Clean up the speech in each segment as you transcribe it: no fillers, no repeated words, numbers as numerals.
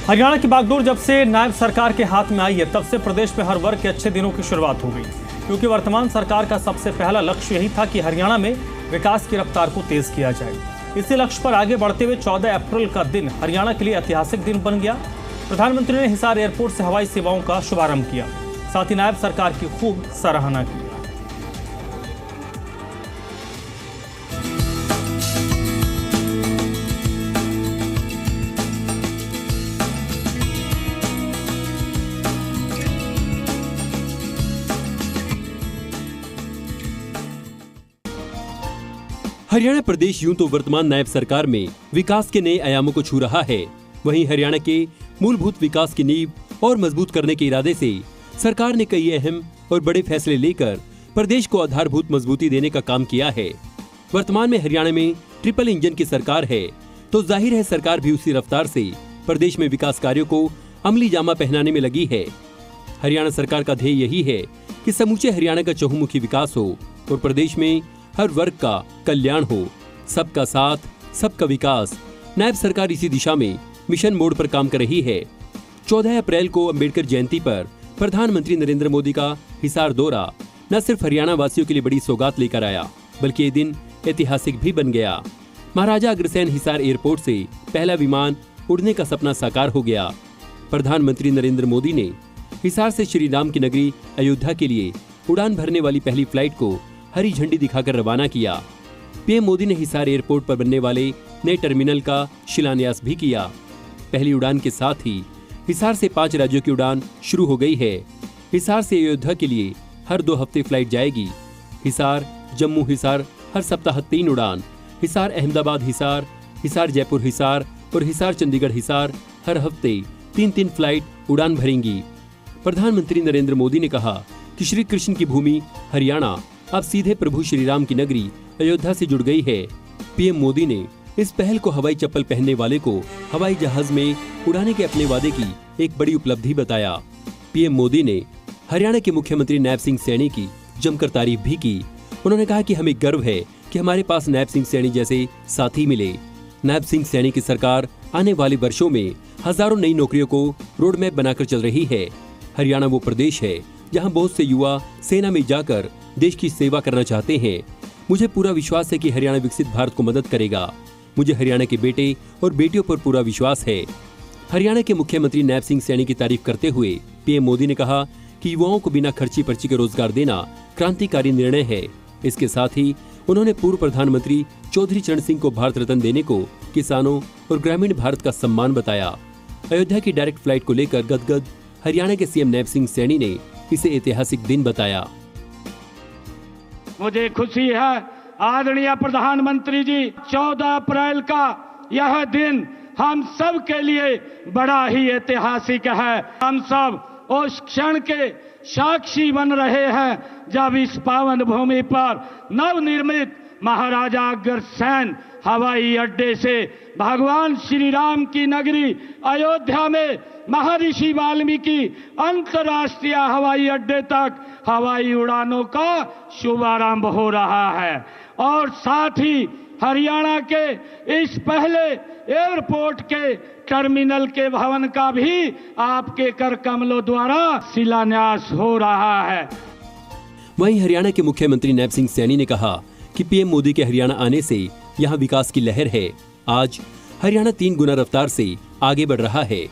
हरियाणा की बागडोर जब से नायब सरकार के हाथ में आई है, तब से प्रदेश में हर वर्ग के अच्छे दिनों की शुरुआत हो गई, क्योंकि वर्तमान सरकार का सबसे पहला लक्ष्य यही था कि हरियाणा में विकास की रफ्तार को तेज किया जाए। इसी लक्ष्य पर आगे बढ़ते हुए 14 अप्रैल का दिन हरियाणा के लिए ऐतिहासिक दिन बन गया। प्रधानमंत्री ने हिसार एयरपोर्ट से हवाई सेवाओं का शुभारंभ किया, साथ ही नायब सरकार की खूब सराहना की। हरियाणा प्रदेश यूं तो वर्तमान नायब सरकार में विकास के नए आयामों को छू रहा है, वहीं हरियाणा के मूलभूत विकास की नींव और मजबूत करने के इरादे से सरकार ने कई अहम और बड़े फैसले लेकर प्रदेश को आधारभूत मजबूती देने का काम किया है। वर्तमान में हरियाणा में ट्रिपल इंजन की सरकार है, तो जाहिर है सरकार भी उसी रफ्तार से प्रदेश में विकास कार्यों को अमली जामा पहनाने में लगी है। हरियाणा सरकार का ध्येय यही है कि समूचे हरियाणा का चहुमुखी विकास हो और प्रदेश में हर वर्ग का कल्याण हो। सबका साथ, सबका विकास। नायब सरकार इसी दिशा में मिशन मोड पर काम कर रही है। 14 अप्रैल को अंबेडकर जयंती पर प्रधानमंत्री नरेंद्र मोदी का हिसार दौरा न सिर्फ हरियाणा वासियों के लिए बड़ी सौगात लेकर आया, बल्कि ये दिन ऐतिहासिक भी बन गया। महाराजा अग्रसेन हिसार एयरपोर्ट से पहला विमान उड़ने का सपना साकार हो गया। प्रधानमंत्री नरेंद्र मोदी ने हिसार से श्री राम की नगरी अयोध्या के लिए उड़ान भरने वाली पहली फ्लाइट को हरी झंडी दिखाकर रवाना किया। पीएम मोदी ने हिसार एयरपोर्ट पर बनने वाले नए टर्मिनल का शिलान्यास भी किया। पहली उड़ान के साथ ही हिसार से 5 राज्यों की उड़ान शुरू हो गई है। हिसार से अयोध्या के लिए हर 2 हफ्ते फ्लाइट जाएगी। हिसार जम्मू हिसार हर सप्ताह 3 उड़ान, हिसार अहमदाबाद हिसार, हिसार जयपुर हिसार और हिसार चंडीगढ़ हिसार हर हफ्ते 3-3 फ्लाइट उड़ान भरेंगी। प्रधानमंत्री नरेंद्र मोदी ने कहा कि श्री कृष्ण की भूमि हरियाणा अब सीधे प्रभु श्री राम की नगरी अयोध्या से जुड़ गई है। पीएम मोदी ने इस पहल को हवाई चप्पल पहनने वाले को हवाई जहाज में उड़ाने के अपने वादे की एक बड़ी उपलब्धि बताया। पीएम मोदी ने हरियाणा के मुख्यमंत्री नायब सिंह सैनी की जमकर तारीफ भी की। उन्होंने कहा कि हमें गर्व है कि हमारे पास नायब सिंह सैनी जैसे साथी मिले। नायब सिंह सैनी की सरकार आने वाले वर्षों में हजारों नई नौकरियों को रोड मैप बनाकर चल रही है। हरियाणा वो प्रदेश है जहां बहुत से युवा सेना में जाकर देश की सेवा करना चाहते हैं। मुझे पूरा विश्वास है कि हरियाणा विकसित भारत को मदद करेगा। मुझे हरियाणा के बेटे और बेटियों पर पूरा विश्वास है। हरियाणा के मुख्यमंत्री नायब सिंह सैनी की तारीफ करते हुए पीएम मोदी ने कहा कि युवाओं को बिना खर्ची पर्ची के रोजगार देना क्रांतिकारी निर्णय है। इसके साथ ही उन्होंने पूर्व प्रधानमंत्री चौधरी चरण सिंह को भारत रत्न देने को किसानों और ग्रामीण भारत का सम्मान बताया। अयोध्या की डायरेक्ट फ्लाइट को लेकर गदगद हरियाणा के सीएम नायब सिंह सैनी ने इसे ऐतिहासिक दिन बताया। मुझे खुशी है आदरणीय प्रधानमंत्री जी, 14 अप्रैल का यह दिन हम सब के लिए बड़ा ही ऐतिहासिक है। हम सब उस क्षण के साक्षी बन रहे हैं जब इस पावन भूमि पर नवनिर्मित महाराजा अग्रसेन हवाई अड्डे से भगवान श्री राम की नगरी अयोध्या में महर्षि वाल्मीकि अंतर्राष्ट्रीय हवाई अड्डे तक हवाई उड़ानों का शुभारंभ हो रहा है और साथ ही हरियाणा के इस पहले एयरपोर्ट के टर्मिनल के भवन का भी आपके कर कमलों द्वारा शिलान्यास हो रहा है। वहीं हरियाणा के मुख्यमंत्री नायब सिंह सैनी ने कहा कि पीएम मोदी के हरियाणा आने से यहाँ विकास की लहर है। आज हरियाणा 3 गुना रफ्तार से आगे बढ़ रहा है।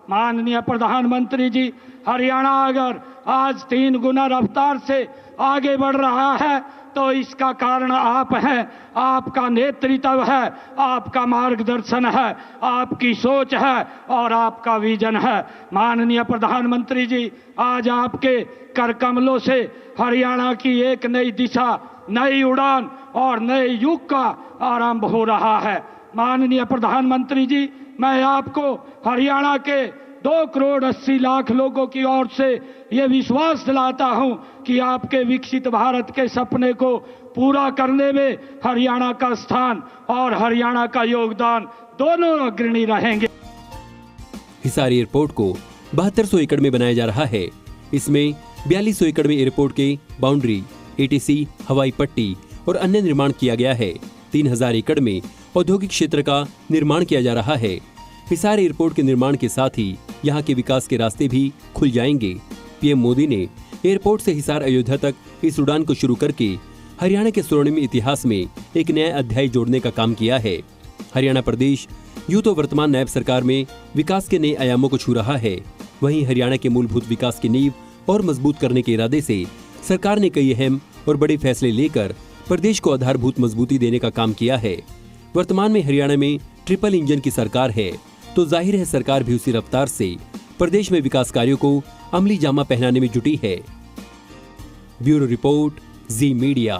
माननीय प्रधानमंत्री जी, हरियाणा अगर आज 3 गुना रफ्तार से आगे बढ़ रहा है तो इसका कारण आप हैं, आपका नेतृत्व है, आपका मार्गदर्शन है, आपकी सोच है और आपका विजन है। माननीय प्रधानमंत्री जी, आज आपके कर कमलों से हरियाणा की एक नई दिशा, नई उड़ान और नए युग का आरंभ हो रहा है। माननीय प्रधानमंत्री जी, मैं आपको हरियाणा के 2 करोड़ 80 लाख लोगों की ओर से ये विश्वास दिलाता हूं कि आपके विकसित भारत के सपने को पूरा करने में हरियाणा का स्थान और हरियाणा का योगदान दोनों अग्रणी रहेंगे। हिसार एयरपोर्ट को 7200 एकड़ में बनाया जा रहा है। इसमें 4200 एकड़ में एयरपोर्ट के बाउंड्री, एटीसी, हवाई पट्टी और अन्य निर्माण किया गया है। 3000 एकड़ में औद्योगिक क्षेत्र का निर्माण किया जा रहा है। हिसार एयरपोर्ट के निर्माण के साथ ही यहाँ के विकास के रास्ते भी खुल जाएंगे। पीएम मोदी ने एयरपोर्ट से हिसार अयोध्या तक इस उड़ान को शुरू करके हरियाणा के स्वर्णिम इतिहास में एक नया अध्याय जोड़ने का काम किया है। हरियाणा प्रदेश यूं तो वर्तमान नायब सरकार में विकास के नए आयामों को छू रहा है, वहीं हरियाणा के मूलभूत विकास की नींव और मजबूत करने के इरादे से सरकार ने कई अहम और बड़े फैसले लेकर प्रदेश को आधारभूत मजबूती देने का काम किया है। वर्तमान में हरियाणा में ट्रिपल इंजन की सरकार है, तो जाहिर है सरकार भी उसी रफ्तार से प्रदेश में विकास कार्यों को अमली जामा पहनाने में जुटी है। ब्यूरो रिपोर्ट, जी मीडिया।